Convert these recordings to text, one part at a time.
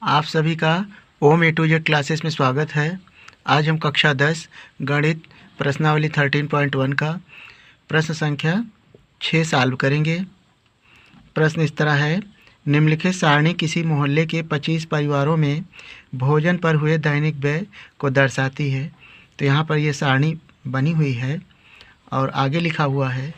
आप सभी का ओम ए टू जेड क्लासेस में स्वागत है। आज हम कक्षा 10 गणित प्रश्नावली 13.1 का प्रश्न संख्या 6 सॉल्व करेंगे। प्रश्न इस तरह है, निम्नलिखित सारणी किसी मोहल्ले के 25 परिवारों में भोजन पर हुए दैनिक व्यय को दर्शाती है। तो यहाँ पर ये सारणी बनी हुई है और आगे लिखा हुआ है,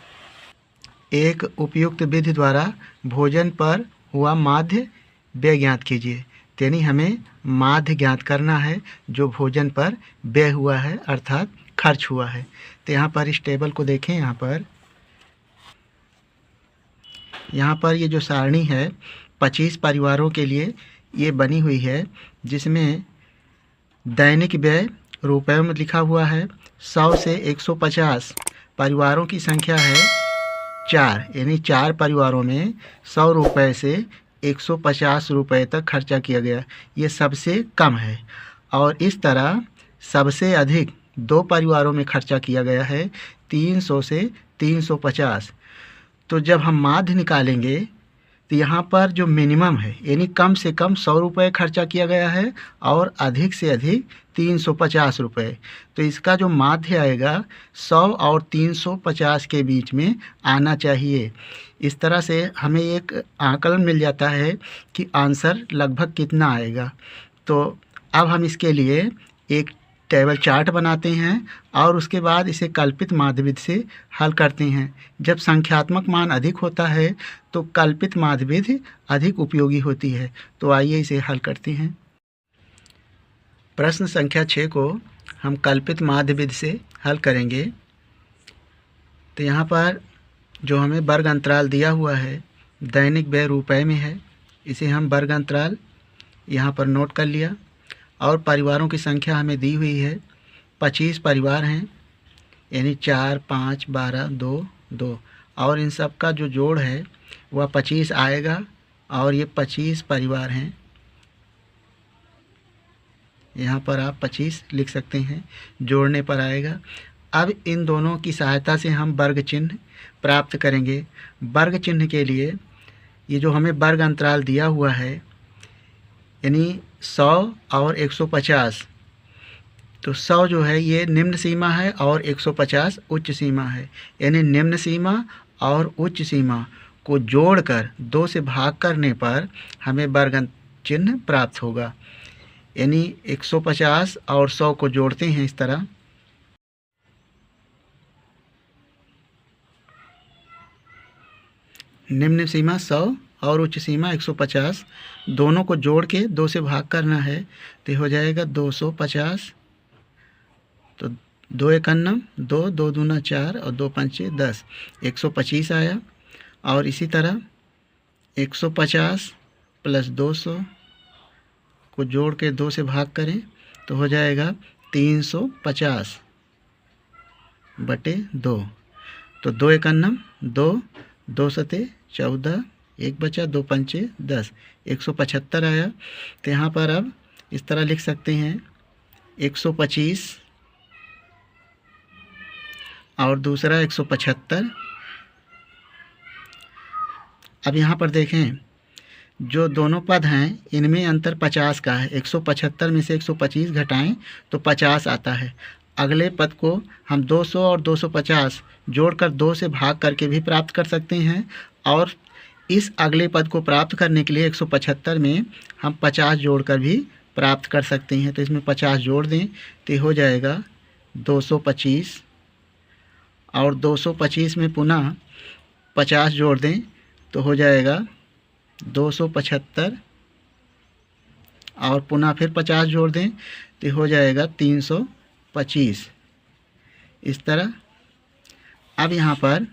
एक उपयुक्त विधि द्वारा भोजन पर हुआ माध्य व्यय ज्ञात कीजिए। यानी हमें माध्य ज्ञात करना है जो भोजन पर व्यय हुआ है अर्थात खर्च हुआ है। तो यहाँ पर इस टेबल को देखें, यहाँ पर ये जो सारणी है 25 परिवारों के लिए ये बनी हुई है, जिसमें दैनिक व्यय रुपयों में लिखा हुआ है। 100 से 150 परिवारों की संख्या है 4, यानी 4 परिवारों में 100 रुपये से 150 रुपये तक खर्चा किया गया, ये सबसे कम है। और इस तरह सबसे अधिक 2 परिवारों में खर्चा किया गया है 300 से 350। तो जब हम माध्य निकालेंगे तो यहाँ पर जो मिनिमम है यानी कम से कम 100 रुपये खर्चा किया गया है और अधिक से अधिक 350 रुपये, तो इसका जो माध्य आएगा 100 और 350 के बीच में आना चाहिए। इस तरह से हमें एक आकलन मिल जाता है कि आंसर लगभग कितना आएगा। तो अब हम इसके लिए एक टेबल चार्ट बनाते हैं और उसके बाद इसे कल्पित माध्य विधि से हल करते हैं। जब संख्यात्मक मान अधिक होता है तो कल्पित माध्य विधि अधिक उपयोगी होती है। तो आइए इसे हल करते हैं। प्रश्न संख्या 6 को हम कल्पित माध्य विधि से हल करेंगे। तो यहाँ पर जो हमें वर्ग अंतराल दिया हुआ है दैनिक व्यय रुपये में है, इसे हम वर्ग अंतराल यहाँ पर नोट कर लिया। और परिवारों की संख्या हमें दी हुई है 25 परिवार हैं, यानी 4, 5, 12, 2, 2, और इन सब का जो जोड़ है वह 25 आएगा। और ये 25 परिवार हैं, यहाँ पर आप 25 लिख सकते हैं, जोड़ने पर आएगा। अब इन दोनों की सहायता से हम वर्ग चिन्ह प्राप्त करेंगे। वर्ग चिन्ह के लिए ये जो हमें वर्ग अंतराल दिया हुआ है यानी 100 और 150, तो 100 जो है ये निम्न सीमा है और 150 उच्च सीमा है, यानी निम्न सीमा और उच्च सीमा को जोड़कर 2 से भाग करने पर हमें वर्ग चिन्ह प्राप्त होगा। यानी 150 और 100 को जोड़ते हैं इस तरह, निम्न सीमा 100 और उच्च सीमा 150, दोनों को जोड़ के 2 से भाग करना है तो हो जाएगा 250। तो 2 एकन्नम 2, 2 दूना 4 और 2 पंचे 10, 125 आया। और इसी तरह 150 प्लस 200 को जोड़ के 2 से भाग करें तो हो जाएगा 350 बटे 2। तो 2 एकन्नम 2, 2 सते 14, 1 बचा, 2 पंचे 10, 175 आया। तो यहाँ पर अब इस तरह लिख सकते हैं 125 और दूसरा 175। अब यहाँ पर देखें जो दोनों पद हैं इनमें अंतर 50 का है। 175 में से 125 घटाएं तो 50 आता है। अगले पद को हम 200 और 250 जोड़कर 2 से भाग करके भी प्राप्त कर सकते हैं। और इस अगले पद को प्राप्त करने के लिए 175 में हम 50 जोड़कर भी प्राप्त कर सकते हैं। तो इसमें 50 जोड़ दें तो हो जाएगा 225, और 225 में पुनः 50 जोड़ दें तो हो जाएगा 275, और पुनः फिर 50 जोड़ दें तो हो जाएगा 325। इस तरह अब यहाँ पर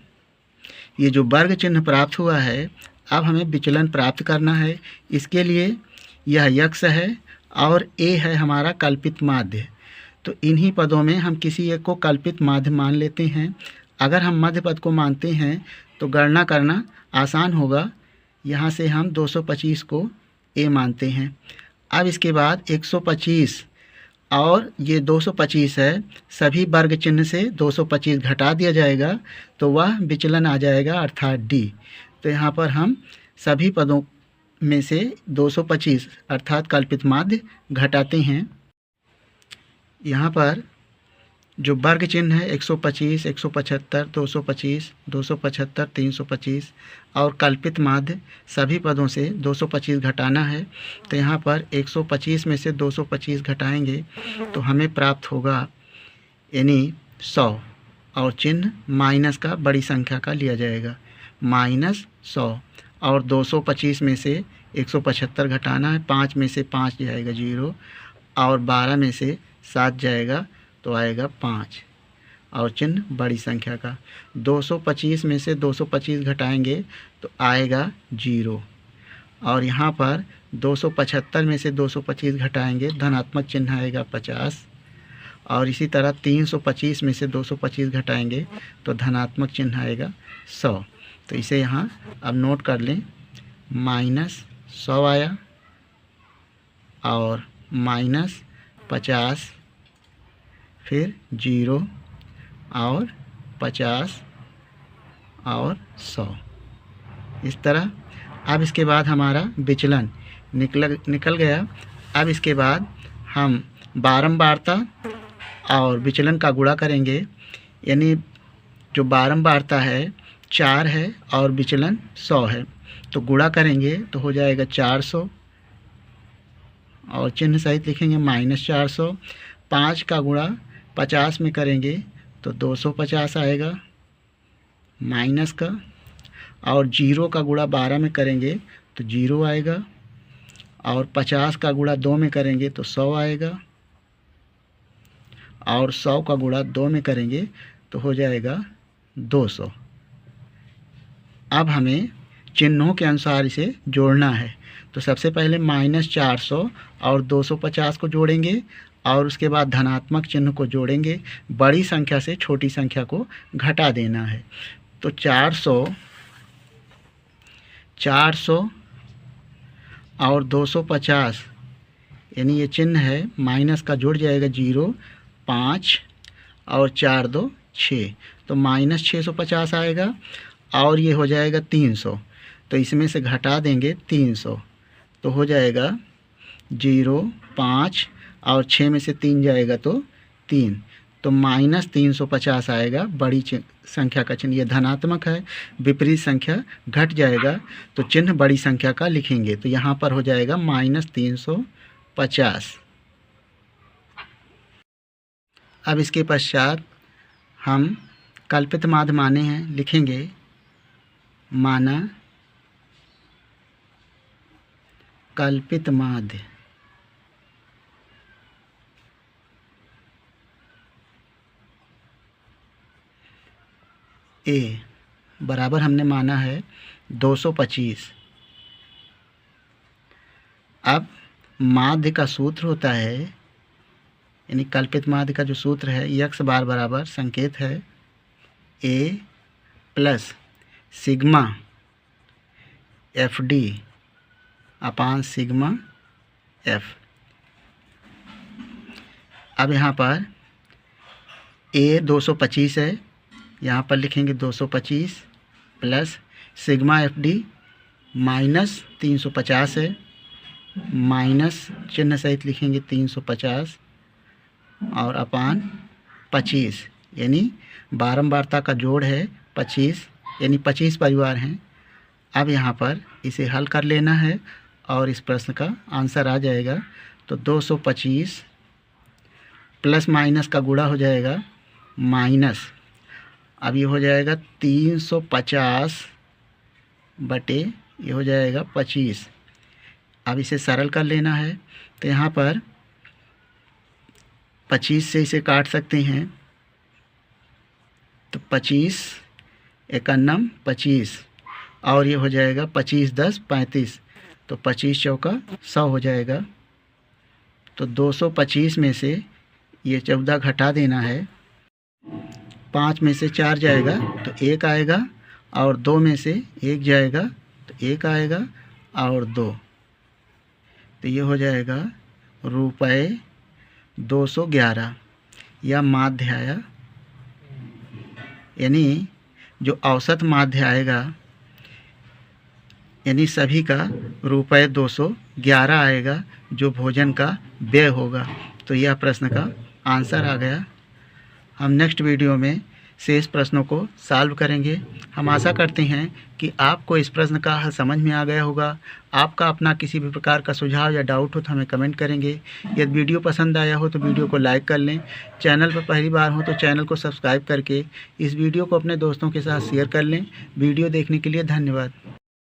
ये जो वर्ग चिन्ह प्राप्त हुआ है, अब हमें विचलन प्राप्त करना है। इसके लिए यह यक्ष है और ए है हमारा कल्पित माध्य। तो इन्हीं पदों में हम किसी एक को कल्पित माध्य मान लेते हैं। अगर हम मध्य पद को मानते हैं तो गणना करना आसान होगा। यहाँ से हम 225 को ए मानते हैं। अब इसके बाद 125 और ये 225 है, सभी वर्ग चिन्ह से 225 घटा दिया जाएगा तो वह विचलन आ जाएगा अर्थात डी। तो यहाँ पर हम सभी पदों में से 225 अर्थात कल्पित माध्य घटाते हैं। यहाँ पर जो वर्ग चिन्ह है 125, 175, 225, 275, 325 और कल्पित माध्य सभी पदों से 225 घटाना है। तो यहाँ पर 125 में से 225 घटाएंगे तो हमें प्राप्त होगा यानी 100 और चिन्ह माइनस का बड़ी संख्या का लिया जाएगा -100 और 225 में से 175 घटाना है। 5 में से 5 जाएगा 0 और 12 में से 7 जाएगा तो आएगा 5 और चिन्ह बड़ी संख्या का। 225 में से 225 घटाएंगे तो आएगा 0 और यहाँ पर 275 में से 225 घटाएंगे धनात्मक चिन्ह आएगा 50 और इसी तरह 325 में से 225 घटाएंगे तो धनात्मक चिन्ह आएगा 100। तो इसे यहाँ अब नोट कर लें, -100 आया और -50 फिर 0 और 50 और 100 इस तरह। अब इसके बाद हमारा विचलन निकल गया। अब इसके बाद हम बारंबारता और विचलन का गुणा करेंगे, यानी जो बारंबारता है 4 है और विचलन 100 है तो गुणा करेंगे तो हो जाएगा 400 और चिन्ह सहित लिखेंगे -400। 5 का गुणा 50 में करेंगे तो 250 आएगा माइनस का, और 0 का गुणा 12 में करेंगे तो 0 आएगा और 50 का गुणा 2 में करेंगे तो 100 आएगा और 100 का गुणा 2 में करेंगे तो हो जाएगा 200। अब हमें चिन्हों के अनुसार इसे जोड़ना है। तो सबसे पहले -400 और 250 को जोड़ेंगे और उसके बाद धनात्मक चिन्ह को जोड़ेंगे। बड़ी संख्या से छोटी संख्या को घटा देना है। तो 400 और 250 यानी ये चिन्ह है माइनस का जुड़ जाएगा 0, 5 और 4 2 6 तो -650 आएगा और ये हो जाएगा 300। तो इसमें से घटा देंगे 300 तो हो जाएगा 0, 5 और 6 में से 3 जाएगा तो 3 तो -350 आएगा। बड़ी संख्या का चिन्ह ये धनात्मक है, विपरीत संख्या घट जाएगा तो चिन्ह बड़ी संख्या का लिखेंगे। तो यहाँ पर हो जाएगा -350। अब इसके पश्चात हम कल्पित माध्य माने हैं लिखेंगे, माना कल्पित माध्य ए बराबर हमने माना है 225। अब माध्य का सूत्र होता है, यानी कल्पित माध्य का जो सूत्र है x बार बराबर संकेत है a plus sigma FD upon sigma F। अब यहाँ पर a 225 है, यहाँ पर लिखेंगे 225 प्लस सिग्मा FD -350 है, माइनस चिन्ह सहित लिखेंगे 350 और अपान 25 यानी बारंबारता का जोड़ है 25 यानी 25 परिवार हैं। अब यहाँ पर इसे हल कर लेना है और इस प्रश्न का आंसर आ जाएगा। तो 225 प्लस माइनस का गुणा हो जाएगा माइनस, अब ये हो जाएगा 350 बटे ये हो जाएगा 25। अब इसे सरल कर लेना है तो यहाँ पर 25 से इसे काट सकते हैं तो 25 51 25 और ये हो जाएगा 25 10 35 तो 25 चौका 100 हो जाएगा। तो 225 में से ये 14 घटा देना है, 5 में से 4 जाएगा तो 1 आएगा और 2 में से 1 जाएगा तो 1 आएगा और 2 तो ये हो जाएगा ₹211। यह माध्य आया, यानी जो औसत माध्य आएगा यानी सभी का ₹211 आएगा जो भोजन का व्यय होगा। तो यह प्रश्न का आंसर आ गया। हम नेक्स्ट वीडियो में शेष प्रश्नों को सॉल्व करेंगे। हम आशा करते हैं कि आपको इस प्रश्न का हल समझ में आ गया होगा। आपका अपना किसी भी प्रकार का सुझाव या डाउट हो तो हमें कमेंट करेंगे। यदि वीडियो पसंद आया हो तो वीडियो को लाइक कर लें। चैनल पर पहली बार हो तो चैनल को सब्सक्राइब करके इस वीडियो को अपने दोस्तों के साथ शेयर कर लें। वीडियो देखने के लिए धन्यवाद।